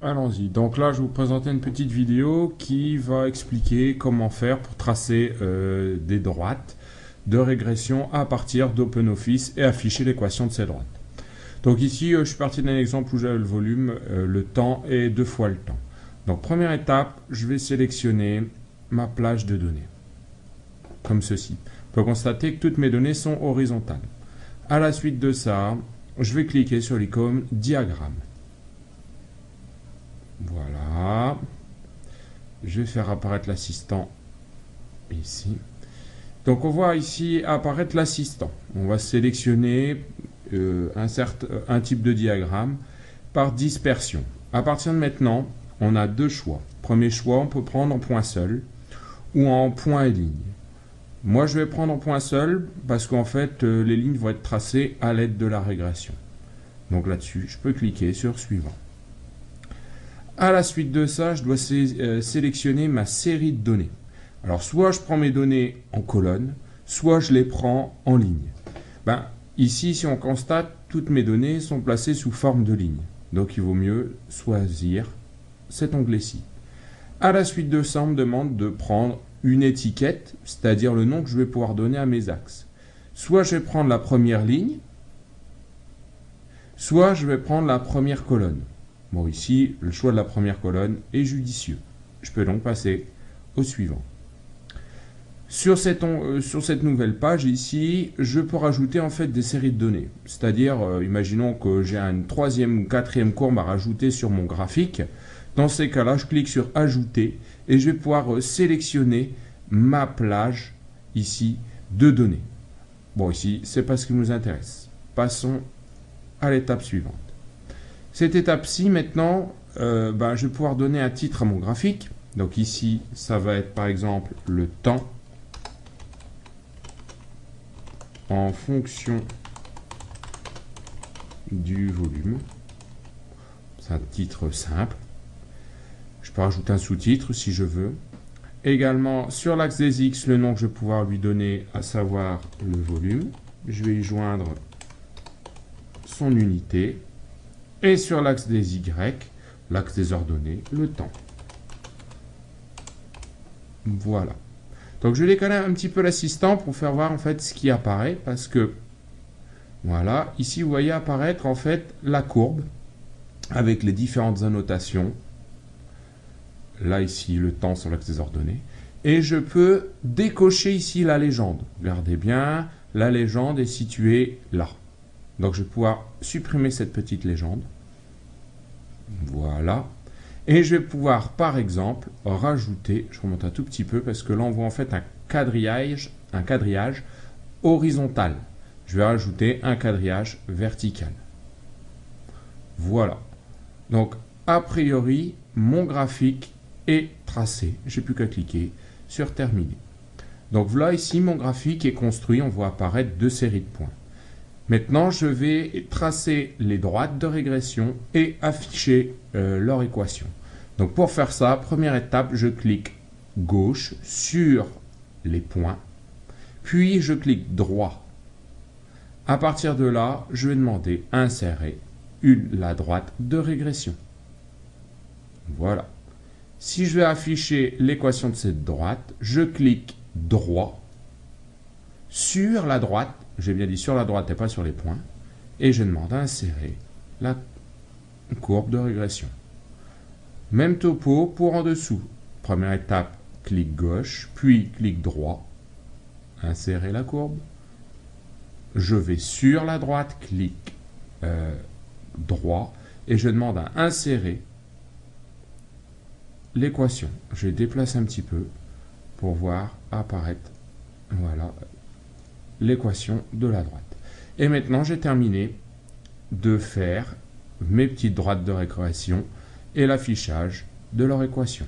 Allons-y. Donc là, je vais vous présenter une petite vidéo qui va expliquer comment faire pour tracer des droites de régression à partir d'OpenOffice et afficher l'équation de ces droites. Donc ici, je suis parti d'un exemple où j'avais le volume, le temps et 2 fois le temps. Donc première étape, je vais sélectionner ma plage de données, comme ceci. On peut constater que toutes mes données sont horizontales. À la suite de ça, je vais cliquer sur l'icône diagramme. Voilà. Je vais faire apparaître l'assistant ici. Donc on voit ici apparaître l'assistant. On va sélectionner un type de diagramme par dispersion. À partir de maintenant, on a deux choix. Premier choix, on peut prendre en point seul ou en point et ligne. Moi, je vais prendre en point seul parce qu'en fait, les lignes vont être tracées à l'aide de la régression. Donc là-dessus, je peux cliquer sur suivant. À la suite de ça, je dois sélectionner ma série de données. Alors, soit je prends mes données en colonne, soit je les prends en ligne. Ici, si on constate, toutes mes données sont placées sous forme de ligne. Donc, il vaut mieux choisir cet onglet-ci. À la suite de ça, on me demande de prendre une étiquette, c'est-à-dire le nom que je vais pouvoir donner à mes axes. Soit je vais prendre la première ligne, soit je vais prendre la première colonne. Bon, ici, le choix de la première colonne est judicieux. Je peux donc passer au suivant. Sur cette nouvelle page ici, je peux rajouter en fait des séries de données. C'est-à-dire, imaginons que j'ai une troisième ou quatrième courbe à rajouter sur mon graphique. Dans ces cas-là, je clique sur ajouter et je vais pouvoir sélectionner ma plage ici de données. Bon, ici, c'est pas ce qui nous intéresse. Passons à l'étape suivante. Cette étape-ci, maintenant, je vais pouvoir donner un titre à mon graphique. Donc ici, ça va être par exemple le temps en fonction du volume. C'est un titre simple. Je peux rajouter un sous-titre si je veux. Également, sur l'axe des X, le nom que je vais pouvoir lui donner, à savoir le volume. Je vais y joindre son unité. Et sur l'axe des Y, l'axe des ordonnées, le temps. Voilà. Donc je vais décaler un petit peu l'assistant pour faire voir en fait ce qui apparaît. Parce que, voilà, ici vous voyez apparaître en fait la courbe avec les différentes annotations. Là ici le temps sur l'axe des ordonnées. Et je peux décocher ici la légende. Regardez bien, la légende est située là. Donc je vais pouvoir supprimer cette petite légende. Voilà. Et je vais pouvoir, par exemple, rajouter, je remonte un tout petit peu, parce que là on voit en fait un quadrillage horizontal. Je vais rajouter un quadrillage vertical. Voilà. Donc, a priori, mon graphique est tracé. J'ai plus qu'à cliquer sur terminer. Donc voilà, ici, mon graphique est construit. On voit apparaître deux séries de points. Maintenant, je vais tracer les droites de régression et afficher leur équation. Donc pour faire ça, première étape, je clique gauche sur les points, puis je clique droit. À partir de là, je vais demander insérer la droite de régression. Voilà. Si je vais afficher l'équation de cette droite, je clique droit sur la droite. J'ai bien dit sur la droite et pas sur les points. Et je demande à insérer la courbe de régression. Même topo pour en dessous. Première étape, clic gauche, puis clic droit. Insérer la courbe. Je vais sur la droite, clic droit. Et je demande à insérer l'équation. Je déplace un petit peu pour voir apparaître. Voilà. L'équation de la droite. Et maintenant, j'ai terminé de faire mes petites droites de régression et l'affichage de leur équation.